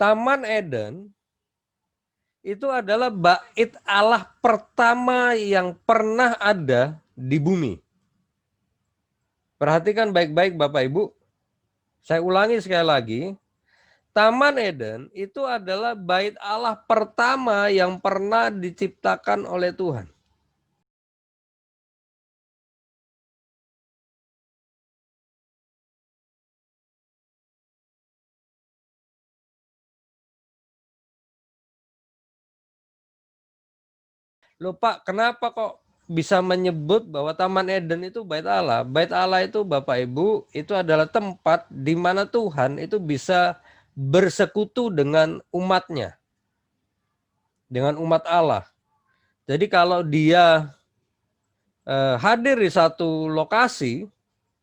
Taman Eden itu adalah bait Allah pertama yang pernah ada di bumi. Perhatikan baik-baik Bapak Ibu. Saya ulangi sekali lagi. Taman Eden itu adalah bait Allah pertama yang pernah diciptakan oleh Tuhan. Loh Pak, kenapa kok bisa menyebut bahwa Taman Eden itu bait Allah? Bait Allah itu Bapak Ibu, itu adalah tempat di mana Tuhan itu bisa bersekutu dengan umatnya, dengan umat Allah. Jadi kalau dia hadir di satu lokasi,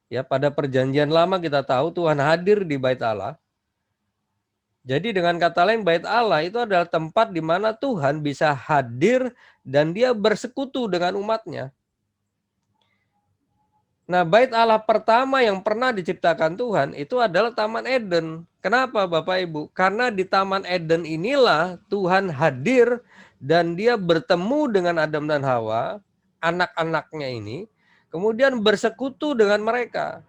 ya pada perjanjian lama kita tahu Tuhan hadir di bait Allah. Jadi dengan kata lain bait Allah itu adalah tempat di mana Tuhan bisa hadir dan dia bersekutu dengan umatnya. Nah, bait Allah pertama yang pernah diciptakan Tuhan itu adalah Taman Eden. Kenapa Bapak Ibu? Karena di Taman Eden inilah Tuhan hadir dan dia bertemu dengan Adam dan Hawa, anak-anaknya ini, kemudian bersekutu dengan mereka.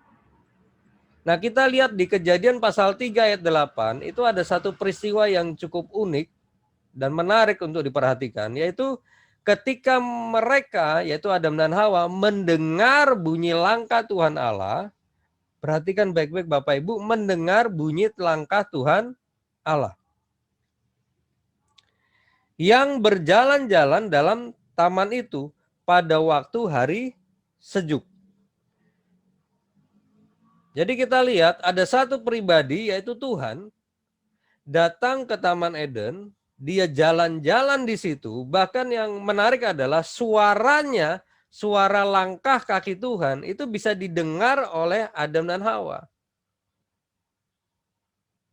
Nah, kita lihat di Kejadian pasal 3 ayat 8, itu ada satu peristiwa yang cukup unik dan menarik untuk diperhatikan, yaitu ketika mereka, yaitu Adam dan Hawa, mendengar bunyi langkah Tuhan Allah. Perhatikan baik-baik Bapak Ibu, mendengar bunyi langkah Tuhan Allah yang berjalan-jalan dalam taman itu pada waktu hari sejuk. Jadi kita lihat ada satu pribadi, yaitu Tuhan, datang ke Taman Eden, dia jalan-jalan di situ, bahkan yang menarik adalah suaranya, suara langkah kaki Tuhan itu bisa didengar oleh Adam dan Hawa.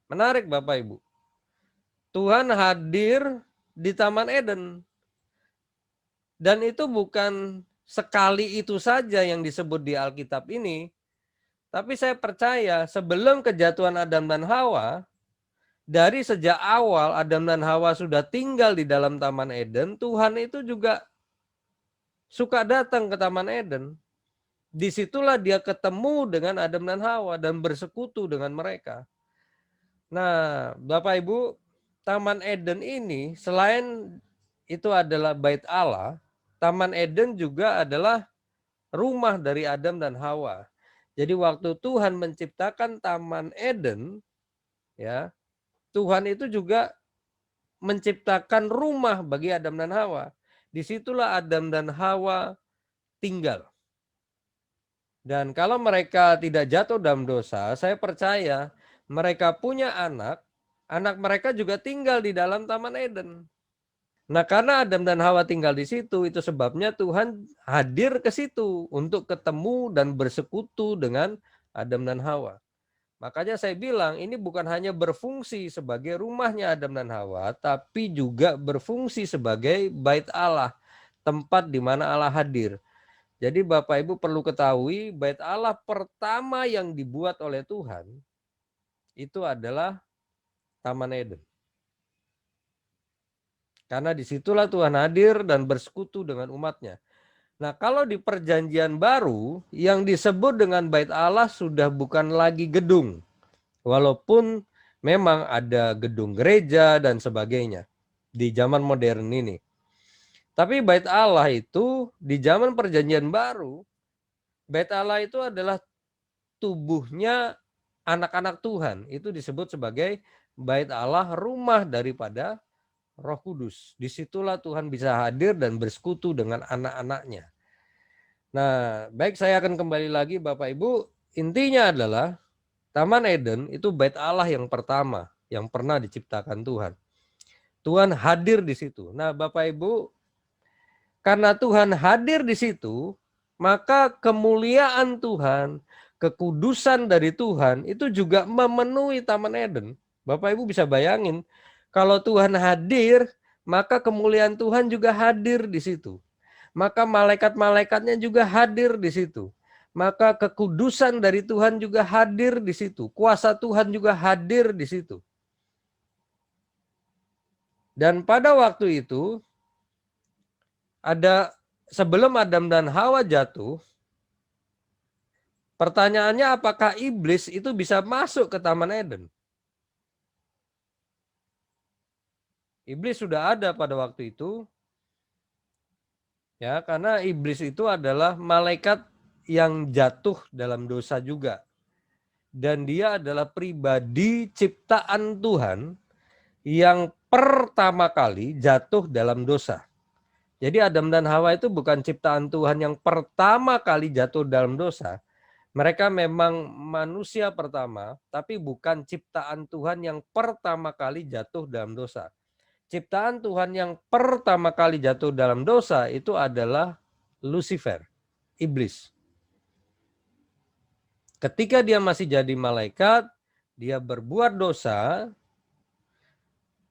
Menarik Bapak Ibu. Tuhan hadir di Taman Eden. Dan itu bukan sekali itu saja yang disebut di Alkitab ini. Tapi saya percaya sebelum kejatuhan Adam dan Hawa, dari sejak awal Adam dan Hawa sudah tinggal di dalam Taman Eden, Tuhan itu juga suka datang ke Taman Eden. Disitulah dia ketemu dengan Adam dan Hawa dan bersekutu dengan mereka. Nah, Bapak Ibu, Taman Eden ini selain itu adalah bait Allah, Taman Eden juga adalah rumah dari Adam dan Hawa. Jadi waktu Tuhan menciptakan Taman Eden, ya, Tuhan itu juga menciptakan rumah bagi Adam dan Hawa. Disitulah Adam dan Hawa tinggal. Dan kalau mereka tidak jatuh dalam dosa, saya percaya mereka punya anak, anak mereka juga tinggal di dalam Taman Eden. Nah, karena Adam dan Hawa tinggal di situ, itu sebabnya Tuhan hadir ke situ untuk ketemu dan bersekutu dengan Adam dan Hawa. Makanya saya bilang ini bukan hanya berfungsi sebagai rumahnya Adam dan Hawa, tapi juga berfungsi sebagai bait Allah, tempat di mana Allah hadir. Jadi Bapak Ibu perlu ketahui bait Allah pertama yang dibuat oleh Tuhan itu adalah Taman Eden. Karena disitulah Tuhan hadir dan bersekutu dengan umatnya. Nah, kalau di perjanjian baru yang disebut dengan bait Allah sudah bukan lagi gedung. Walaupun memang ada gedung gereja dan sebagainya di zaman modern ini. Tapi bait Allah itu di zaman perjanjian baru, bait Allah itu adalah tubuhnya anak-anak Tuhan. Itu disebut sebagai bait Allah, rumah daripada Roh Kudus. Disitulah Tuhan bisa hadir dan bersekutu dengan anak-anaknya. Nah, baik saya akan kembali lagi Bapak Ibu. Intinya adalah Taman Eden itu bait Allah yang pertama yang pernah diciptakan Tuhan. Tuhan hadir di situ. Nah, Bapak Ibu, karena Tuhan hadir di situ, maka kemuliaan Tuhan, kekudusan dari Tuhan itu juga memenuhi Taman Eden. Bapak Ibu bisa bayangin, kalau Tuhan hadir, maka kemuliaan Tuhan juga hadir di situ. Maka malaikat-malaikatnya juga hadir di situ. Maka kekudusan dari Tuhan juga hadir di situ. Kuasa Tuhan juga hadir di situ. Dan pada waktu itu sebelum Adam dan Hawa jatuh, pertanyaannya apakah iblis itu bisa masuk ke Taman Eden? Iblis sudah ada pada waktu itu, ya, karena iblis itu adalah malaikat yang jatuh dalam dosa juga. Dan dia adalah pribadi ciptaan Tuhan yang pertama kali jatuh dalam dosa. Jadi Adam dan Hawa itu bukan ciptaan Tuhan yang pertama kali jatuh dalam dosa. Mereka memang manusia pertama, tapi bukan ciptaan Tuhan yang pertama kali jatuh dalam dosa. Ciptaan Tuhan yang pertama kali jatuh dalam dosa itu adalah Lucifer, iblis. Ketika dia masih jadi malaikat, dia berbuat dosa,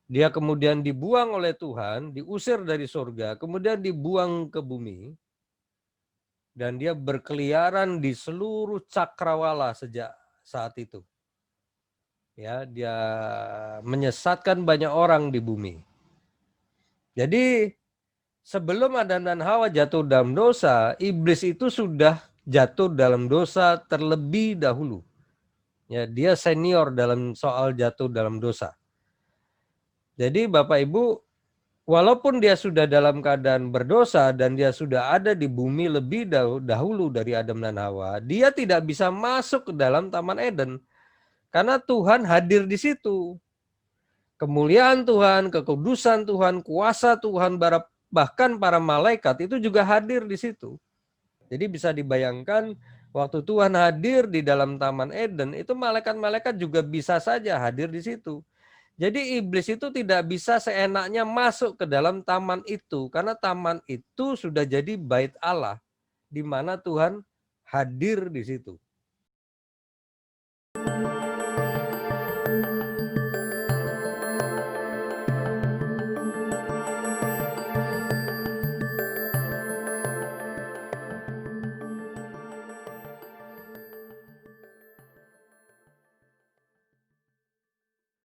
dia kemudian dibuang oleh Tuhan, diusir dari surga, kemudian dibuang ke bumi, dan dia berkeliaran di seluruh cakrawala sejak saat itu. Ya, dia menyesatkan banyak orang di bumi. Jadi sebelum Adam dan Hawa jatuh dalam dosa, iblis itu sudah jatuh dalam dosa terlebih dahulu. Ya, dia senior dalam soal jatuh dalam dosa. Jadi Bapak Ibu, walaupun dia sudah dalam keadaan berdosa dan dia sudah ada di bumi lebih dahulu dari Adam dan Hawa, dia tidak bisa masuk ke dalam Taman Eden karena Tuhan hadir di situ. Kemuliaan Tuhan, kekudusan Tuhan, kuasa Tuhan, bahkan para malaikat itu juga hadir di situ. Jadi bisa dibayangkan waktu Tuhan hadir di dalam Taman Eden, itu malaikat-malaikat juga bisa saja hadir di situ. Jadi iblis itu tidak bisa seenaknya masuk ke dalam taman itu, karena taman itu sudah jadi bait Allah, di mana Tuhan hadir di situ.